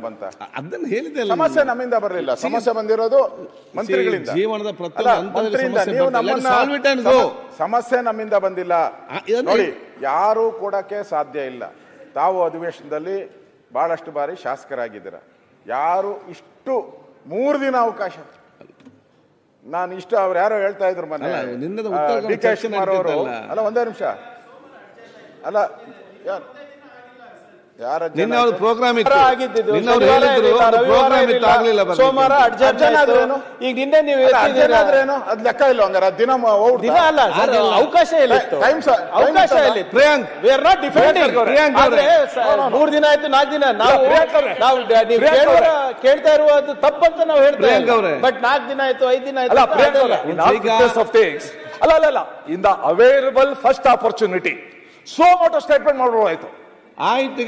ಬಂತ ಅದನ್ನ ಹೇಳಿದೆ. ಸಮಸ್ಯೆ ನಮ್ಮಿಂದ ಬರಲಿಲ್ಲ, ಸಮಸ್ಯೆ ಬಂದಿರೋದು ಮಂತ್ರಿಗಳಿಂದ, ಜೀವನದ ಸಮಸ್ಯೆ ನಮ್ಮಿಂದ ಬಂದಿಲ್ಲ. ನೋಡಿ, ಯಾರು ಕೊಡಕ್ಕೆ ಸಾಧ್ಯ ಇಲ್ಲ. ತಾವು ಅಧಿವೇಶನದಲ್ಲಿ ಬಹಳಷ್ಟು ಬಾರಿ ಶಾಸಕರಾಗಿದ್ದೀರ, ಯಾರು ಇಷ್ಟು 3 ದಿನ ಅವಕಾಶ, ನಾನು ಇಷ್ಟ ಅವ್ರು ಯಾರೋ ಹೇಳ್ತಾ ಇದ್ರು ಮೊನ್ನೆ ಡಿ ಕೆ ಶಿವಕುಮಾರ್ ಅವರು, ಅಲ್ಲ ಒಂದೇ ನಿಮಿಷ, ಅಲ್ಲ ಪ್ರೋಗ್ರಾಮ್ ಸೋಮವಾರ ಈಗ ನಿನ್ನೆ ನೀವು ಅದ್ ಲೆಕ್ಕ ಇಲ್ಲ ಹಂಗಾರ ದಿನ ಅವಕಾಶ ಇಲ್ಲ, ಅವಕಾಶ ಇಲ್ಲ. Priyank, we are not defending. 3 ದಿನ ಆಯ್ತು, 4 ದಿನ ನಾವು ಕೇಳ್ತಾ ಇರುವುದು ತಪ್ಪಂತ ನಾವು ಹೇಳ್ತೇವೆ. ಬಟ್ 4 ದಿನ ಆಯ್ತು, 5 ದಿನ ಆಯ್ತು. ಅಲ್ಲ, in the available first opportunity suo motu statement ಮಾಡ್ಬೋದಾಯ್ತು. ಆಯ್ತು,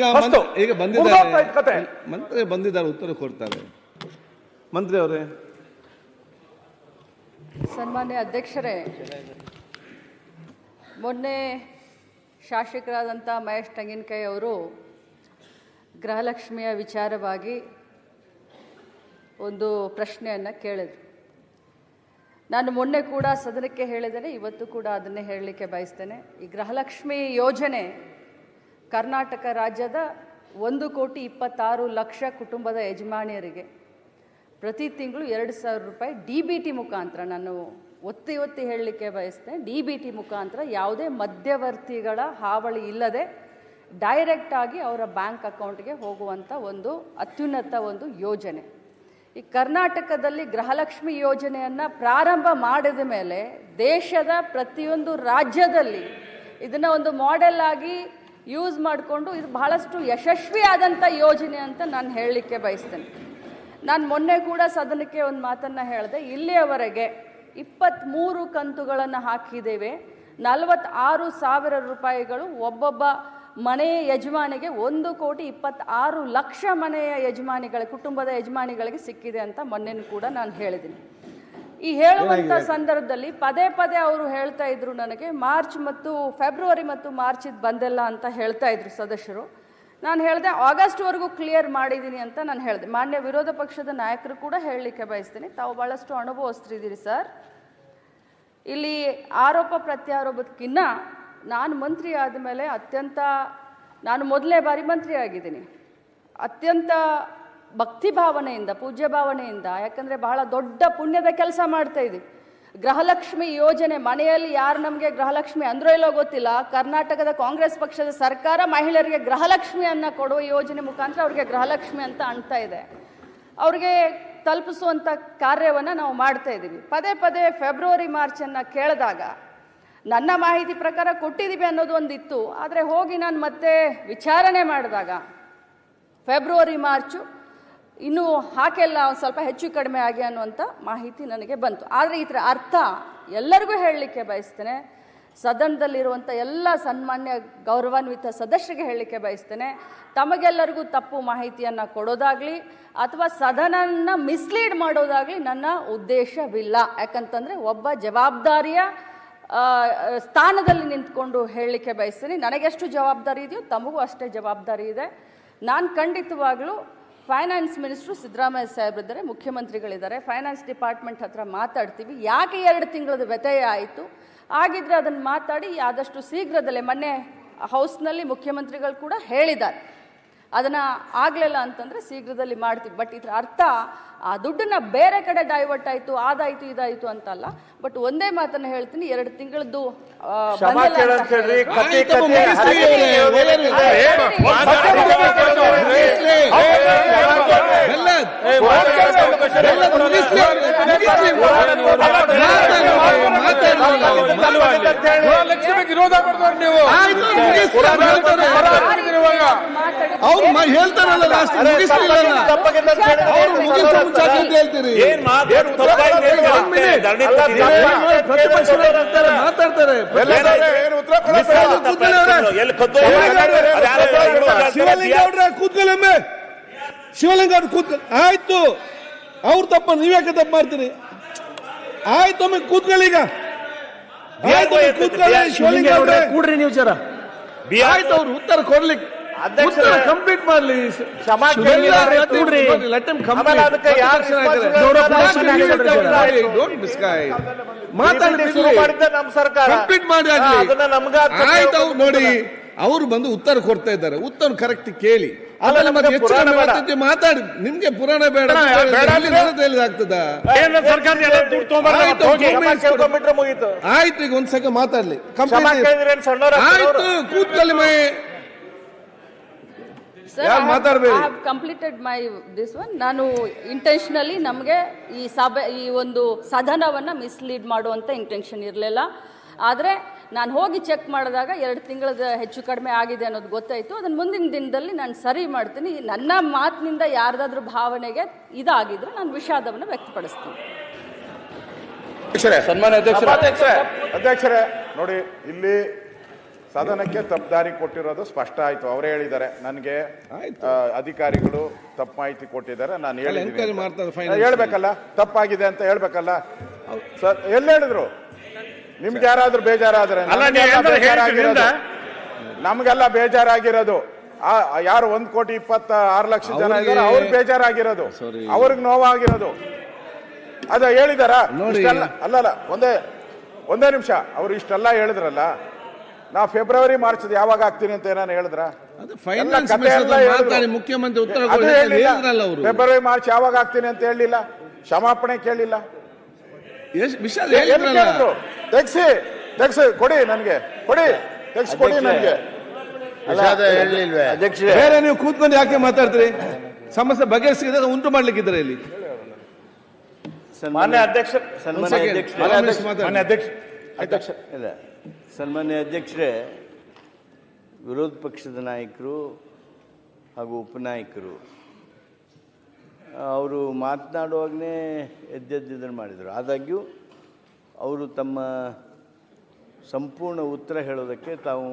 ಈಗ ಬಂದಿದ್ದಾರೆ ಮಂತ್ರಿ, ಬಂದಿದ್ದಾರೆ, ಉತ್ತರ ಕೊಡ್ತಾರೆ. ಮಂತ್ರಿ ಅವರೇ. ಸನ್ಮಾನ್ಯ ಅಧ್ಯಕ್ಷರೇ, ಮೊನ್ನೆ ಶಾಸಕರಾದಂಥ ಮಹೇಶ್ ತೆಂಗಿನಕಾಯಿ ಅವರು ಗೃಹಲಕ್ಷ್ಮಿಯ ವಿಚಾರವಾಗಿ ಒಂದು ಪ್ರಶ್ನೆಯನ್ನು ಕೇಳಿದ್ರು. ನಾನು ಮೊನ್ನೆ ಕೂಡ ಸದನಕ್ಕೆ ಹೇಳಿದ್ದೇನೆ, ಇವತ್ತು ಕೂಡ ಅದನ್ನೇ ಹೇಳಲಿಕ್ಕೆ ಬಯಸ್ತೇನೆ. ಈ ಗೃಹಲಕ್ಷ್ಮಿ ಯೋಜನೆ ಕರ್ನಾಟಕ ರಾಜ್ಯದ 1,26,00,000 ಕುಟುಂಬದ ಯಜಮಾನಿಯರಿಗೆ ಪ್ರತಿ ತಿಂಗಳು 2,000 ರೂಪಾಯಿ DBT ಮುಖಾಂತರ, ನಾನು ಒತ್ತಿ ಹೇಳಲಿಕ್ಕೆ ಬಯಸ್ತೇನೆ, DBT ಮುಖಾಂತರ ಯಾವುದೇ ಮಧ್ಯವರ್ತಿಗಳ ಹಾವಳಿ ಇಲ್ಲದೆ ಡೈರೆಕ್ಟಾಗಿ ಅವರ ಬ್ಯಾಂಕ್ ಅಕೌಂಟ್ಗೆ ಹೋಗುವಂಥ ಒಂದು ಅತ್ಯುನ್ನತ ಒಂದು ಯೋಜನೆ. ಈ ಕರ್ನಾಟಕದಲ್ಲಿ ಗೃಹಲಕ್ಷ್ಮಿ ಯೋಜನೆಯನ್ನು ಪ್ರಾರಂಭ ಮಾಡಿದ ಮೇಲೆ ದೇಶದ ಪ್ರತಿಯೊಂದು ರಾಜ್ಯದಲ್ಲಿ ಇದನ್ನು ಒಂದು ಮಾಡೆಲ್ ಆಗಿ ಯೂಸ್ ಮಾಡಿಕೊಂಡು ಇದು ಬಹಳಷ್ಟು ಯಶಸ್ವಿಯಾದಂಥ ಯೋಜನೆ ಅಂತ ನಾನು ಹೇಳಲಿಕ್ಕೆ ಬಯಸ್ತೇನೆ. ನಾನು ಮೊನ್ನೆ ಕೂಡ ಸದನಕ್ಕೆ ಒಂದು ಮಾತನ್ನು ಹೇಳಿದೆ, ಇಲ್ಲಿಯವರೆಗೆ 23 ಕಂತುಗಳನ್ನು ಹಾಕಿದ್ದೇವೆ. 46,000 ರೂಪಾಯಿಗಳು ಒಬ್ಬೊಬ್ಬ ಮನೆಯ ಯಜಮಾನಿಗೆ 1,26,00,000 ಮನೆಯ ಯಜಮಾನಿಗಳ ಕುಟುಂಬದ ಯಜಮಾನಿಗಳಿಗೆ ಸಿಕ್ಕಿದೆ ಅಂತ ಮೊನ್ನೆ ಕೂಡ ನಾನು ಹೇಳಿದ್ದೀನಿ. ಈ ಹೇಳುವಂಥ ಸಂದರ್ಭದಲ್ಲಿ ಪದೇ ಅವರು ಹೇಳ್ತಾ ಇದ್ರು, ನನಗೆ ಫೆಬ್ರವರಿ ಮತ್ತು ಮಾರ್ಚ್ ಇದು ಬಂದಿಲ್ಲ ಅಂತ ಹೇಳ್ತಾ ಇದ್ರು ಸದಸ್ಯರು. ನಾನು ಹೇಳಿದೆ ಆಗಸ್ಟ್ವರೆಗೂ ಕ್ಲಿಯರ್ ಮಾಡಿದ್ದೀನಿ ಅಂತ ನಾನು ಹೇಳಿದೆ. ಮಾನ್ಯ ವಿರೋಧ ಪಕ್ಷದ ನಾಯಕರು ಕೂಡ ಹೇಳಲಿಕ್ಕೆ ಬಯಸ್ತೀನಿ, ತಾವು ಭಾಳಷ್ಟು ಅನುಭವಿಸ್ತಿದ್ದೀರಿ ಸರ್. ಇಲ್ಲಿ ಆರೋಪ ಪ್ರತ್ಯಾರೋಪಕ್ಕಿನ್ನ ನಾನು ಮಂತ್ರಿ ಆದಮೇಲೆ ನಾನು ಮೊದಲನೇ ಬಾರಿ ಮಂತ್ರಿ ಆಗಿದ್ದೀನಿ, ಅತ್ಯಂತ ಭಕ್ತಿ ಭಾವನೆಯಿಂದ, ಪೂಜ್ಯ ಭಾವನೆಯಿಂದ, ಯಾಕಂದರೆ ಬಹಳ ದೊಡ್ಡ ಪುಣ್ಯದ ಕೆಲಸ ಮಾಡ್ತಾ ಇದ್ದೀವಿ. ಗೃಹಲಕ್ಷ್ಮಿ ಯೋಜನೆ, ಮನೆಯಲ್ಲಿ ಯಾರು ನಮಗೆ ಗೃಹಲಕ್ಷ್ಮಿ ಅಂದ್ರೋ ಇಲ್ಲೋ ಗೊತ್ತಿಲ್ಲ, ಕರ್ನಾಟಕದ ಕಾಂಗ್ರೆಸ್ ಪಕ್ಷದ ಸರ್ಕಾರ ಮಹಿಳೆಯರಿಗೆ ಗೃಹಲಕ್ಷ್ಮಿಯನ್ನು ಕೊಡುವ ಯೋಜನೆ ಮುಖಾಂತರ ಅವ್ರಿಗೆ ಗೃಹಲಕ್ಷ್ಮಿ ಅಂತ ಅನ್ತಾ ಇದೆ, ಅವ್ರಿಗೆ ತಲುಪಿಸುವಂಥ ಕಾರ್ಯವನ್ನು ನಾವು ಮಾಡ್ತಾ ಇದ್ದೀವಿ. ಪದೇ ಫೆಬ್ರವರಿ ಮಾರ್ಚನ್ನು ಕೇಳಿದಾಗ ನನ್ನ ಮಾಹಿತಿ ಪ್ರಕಾರ ಕೊಟ್ಟಿದ್ದೀವಿ ಅನ್ನೋದು ಒಂದಿತ್ತು. ಆದರೆ ಹೋಗಿ ನಾನು ಮತ್ತೆ ವಿಚಾರಣೆ ಮಾಡಿದಾಗ ಫೆಬ್ರವರಿ ಮಾರ್ಚು ಇನ್ನೂ ಹಾಕೆಲ್ಲ ಸ್ವಲ್ಪ ಹೆಚ್ಚು ಕಡಿಮೆ ಆಗಿ ಅನ್ನುವಂಥ ಮಾಹಿತಿ ನನಗೆ ಬಂತು. ಆದರೆ ಇದರ ಅರ್ಥ ಎಲ್ಲರಿಗೂ ಹೇಳಲಿಕ್ಕೆ ಬಯಸ್ತೇನೆ, ಸದನದಲ್ಲಿರುವಂಥ ಎಲ್ಲ ಸನ್ಮಾನ್ಯ ಗೌರವಾನ್ವಿತ ಸದಸ್ಯರಿಗೆ ಹೇಳಲಿಕ್ಕೆ ಬಯಸ್ತೇನೆ, ತಮಗೆಲ್ಲರಿಗೂ ತಪ್ಪು ಮಾಹಿತಿಯನ್ನು ಕೊಡೋದಾಗಲಿ ಅಥವಾ ಸದನನ ಮಿಸ್ಲೀಡ್ ಮಾಡೋದಾಗಲಿ ನನ್ನ ಉದ್ದೇಶವಿಲ್ಲ. ಯಾಕಂತಂದರೆ ಒಬ್ಬ ಜವಾಬ್ದಾರಿಯ ಸ್ಥಾನದಲ್ಲಿ ನಿಂತ್ಕೊಂಡು ಹೇಳಲಿಕ್ಕೆ ಬಯಸ್ತೇನೆ. ನನಗೆಷ್ಟು ಜವಾಬ್ದಾರಿ ಇದೆಯೋ ತಮಗೂ ಅಷ್ಟೇ ಜವಾಬ್ದಾರಿ ಇದೆ. ನಾನು ಖಂಡಿತವಾಗಲೂ ಫೈನಾನ್ಸ್ ಮಿನಿಸ್ಟ್ರು ಸಿದ್ದರಾಮಯ್ಯ ಸಾಹೇಬ್ರಿದ್ದಾರೆ, ಮುಖ್ಯಮಂತ್ರಿಗಳಿದ್ದಾರೆ, ಫೈನಾನ್ಸ್ ಡಿಪಾರ್ಟ್ಮೆಂಟ್ ಹತ್ರ ಮಾತಾಡ್ತೀವಿ. ಯಾಕೆ 2 ತಿಂಗಳದ ವ್ಯತ್ಯಯ ಆಯಿತು, ಆಗಿದ್ರೆ ಅದನ್ನು ಮಾತಾಡಿ ಆದಷ್ಟು ಶೀಘ್ರದಲ್ಲೇ, ಮೊನ್ನೆ ಹೌಸ್ನಲ್ಲಿ ಮುಖ್ಯಮಂತ್ರಿಗಳು ಕೂಡ ಹೇಳಿದ್ದಾರೆ, ಅದನ್ನು ಆಗಲಿಲ್ಲ ಅಂತಂದರೆ ಶೀಘ್ರದಲ್ಲಿ ಮಾಡ್ತೀವಿ. ಬಟ್ ಇದರ ಅರ್ಥ ಆ ದುಡ್ಡನ್ನು ಬೇರೆ ಕಡೆ ಡೈವರ್ಟ್ ಆಯಿತು, ಅದಾಯಿತು ಇದಾಯಿತು ಅಂತಲ್ಲ. ಬಟ್ ಒಂದೇ ಮಾತನ್ನು ಹೇಳ್ತೀನಿ, 2 ತಿಂಗಳದ್ದು ಹೇಳ್ತಾರಲ್ಲ ಮಾತಾಡ್ತಾರೆ. ಕೂತ್ಕೊಳ್ಳೊಮ್ಮೆ, ಶಿವಲಿಂಗ ಅವ್ರು ಕೂತ್ಕೊಳ್ಳಿ. ಆಯ್ತು, ಅವ್ರು ತಪ್ಪ, ನೀವ್ಯಾಕೆ ತಪ್ಪು ಮಾಡ್ತೀರಿ? ಆಯ್ತು, ಒಮ್ಮೆ ಕೂತ್ಕೊಳ್ಳಿ. ಈಗ ಆಯ್ತು, ಕೂತ್ಕೊಳ್ಳಿ ಶಿವಲಿಂಗ ಅವ್ರೆ, ಕೂಡ್ರಿ ನೀವು ಜರ. ಆಯ್ತು, ಅವ್ರು ಉತ್ತರ ಕೊಡ್ಲಿಕ್ಕೆ ಕಂಪ್ಲೀಟ್ ಮಾಡಲಿ. ಕ್ಷಮಾ ಕೇಳಿ ನೋಡ್ರಿ. ಆಮೇಲೆ ಅದಕ್ಕೆ ಯಾರು ಶುರು ಮಾಡಿದ್ದೆ ನಮ್ಮ ಸರ್ಕಾರ. ಕಂಪ್ಲೀಟ್ ಮಾಡಿ ಅದನ್ನ ನಮ್ಗೆ ಆಯ್ತು. ನೋಡಿ, ಅವರು ಬಂದು ಉತ್ತರ ಕೊಡ್ತಾ ಇದ್ದಾರೆ, ಉತ್ತರ ಕರೆಕ್ಟ್ ಕೇಳಿ. ಆಮೇಲೆ ಮತ್ತೆ ಹೆಚ್ಚು ಮಾತಾಡಿ. ನಿಮ್ಗೆ ಪುರಾಣ ಬೇಡ ಆಗ್ತದ? ಆಯ್ತು, ಈಗ ಒಂದ್ ಸೆಕೆಂಡ್ ಮಾತಾಡ್ಲಿ. ಆಯ್ತು, ಕೂತ್ಕೊಳ್ಳಿ ಮೈ. Completed my this one. ನಾನು ಇಂಟೆನ್ಷನಲಿ ನಮಗೆ ಈ ಒಂದು ಸದನವನ್ನ ಮಿಸ್ಲೀಡ್ ಮಾಡುವಂತ ಇಂಟೆನ್ಷನ್ ಇರಲಿಲ್ಲ. ಆದರೆ ನಾನು ಹೋಗಿ ಚೆಕ್ ಮಾಡಿದಾಗ 2 ತಿಂಗಳದ ಹೆಚ್ಚು ಕಡಿಮೆ ಆಗಿದೆ ಅನ್ನೋದು ಗೊತ್ತಾಯಿತು. ಅದನ್ನು ಮುಂದಿನ ದಿನದಲ್ಲಿ ನಾನು ಸರಿ ಮಾಡ್ತೀನಿ. ನನ್ನ ಮಾತಿನಿಂದ ಯಾರ್ದಾದ್ರೂ ಭಾವನೆಗೆ ಇದಾಗಿದ್ರೆ ನಾನು ವಿಷಾದವನ್ನು ವ್ಯಕ್ತಪಡಿಸ್ತೀನಿ. ಅಧ್ಯಕ್ಷರೇ, ನೋಡಿ, ಇಲ್ಲಿ ಸದನಕ್ಕೆ ತಪ್ಪು ದಾರಿ ಕೊಟ್ಟಿರೋದು ಸ್ಪಷ್ಟ ಆಯ್ತು. ಅವರೇ ಹೇಳಿದ್ದಾರೆ, ನನಗೆ ಅಧಿಕಾರಿಗಳು ತಪ್ಪು ಮಾಹಿತಿ ಕೊಟ್ಟಿದ್ದಾರೆ, ನಾನು ಹೇಳ್ಬೇಕಲ್ಲ, ತಪ್ಪಾಗಿದೆ ಅಂತ ಹೇಳ್ಬೇಕಲ್ಲ ಸರ್. ಎಲ್ಲಿ ಹೇಳಿದ್ರು? ನಿಮ್ಗೆ ಯಾರಾದ್ರೂ ಬೇಜಾರಾದ್ರೆ? ನಮ್ಗೆಲ್ಲ ಬೇಜಾರಾಗಿರೋದು ಯಾರು 1,26,00,000 ಜನ ಇದ್ದಾರೆ, ಅವ್ರಿಗೆ ಬೇಜಾರಾಗಿರೋದು, ಅವ್ರಿಗೆ ನೋವಾಗಿರೋದು. ಅದ ಹೇಳಿದಾರ? ಅಲ್ಲಲ್ಲ, ಒಂದೇ ನಿಮಿಷ. ಅವ್ರು ಇಷ್ಟೆಲ್ಲ ಹೇಳಿದ್ರಲ್ಲ, ನಾ ಫೆಬ್ರವರಿ ಮಾರ್ಚ್ ಯಾವಾಗ ಆಗ್ತೀನಿ ಅಂತ ಏನಾನು ಹೇಳಿದ್ರ? ಮುಖ್ಯಮಂತ್ರಿ ಉತ್ತರ ಫೆಬ್ರವರಿ ಮಾರ್ಚ್ ಯಾವಾಗ ಆಗ್ತೀನಿ ಅಂತ ಹೇಳಿಲ್ಲ, ಕ್ಷಮಾಪಣೆ ಕೇಳಿಲ್ಲ. ತೆಗ್ಸಿ ಕೊಡಿ ನನಗೆ, ಕೊಡಿ ನನಗೆ. ಬೇರೆ ನೀವು ಕೂತ್ಕೊಂಡು ಯಾಕೆ ಮಾತಾಡ್ತೀರಿ? ಸಮಸ್ಯೆ ಬಗೆಹರಿಸಿದಾಗ ಉಂಟು ಮಾಡ್ಲಿಕ್ಕಿದ್ದಾರೆ ಇಲ್ಲಿ. ಮಾನ್ಯ ಅಧ್ಯಕ್ಷ, ಸನ್ಮಾನ್ಯ ಅಧ್ಯಕ್ಷರೇ, ವಿರೋಧ ಪಕ್ಷದ ನಾಯಕರು ಹಾಗೂ ಉಪನಾಯಕರು ಅವರು ಮಾತನಾಡುವಾಗಲೇ ಎದ್ದೆದ್ದನ್ನು ಮಾಡಿದರು. ಆದಾಗ್ಯೂ ಅವರು ತಮ್ಮ ಸಂಪೂರ್ಣ ಉತ್ತರ ಹೇಳೋದಕ್ಕೆ ತಾವು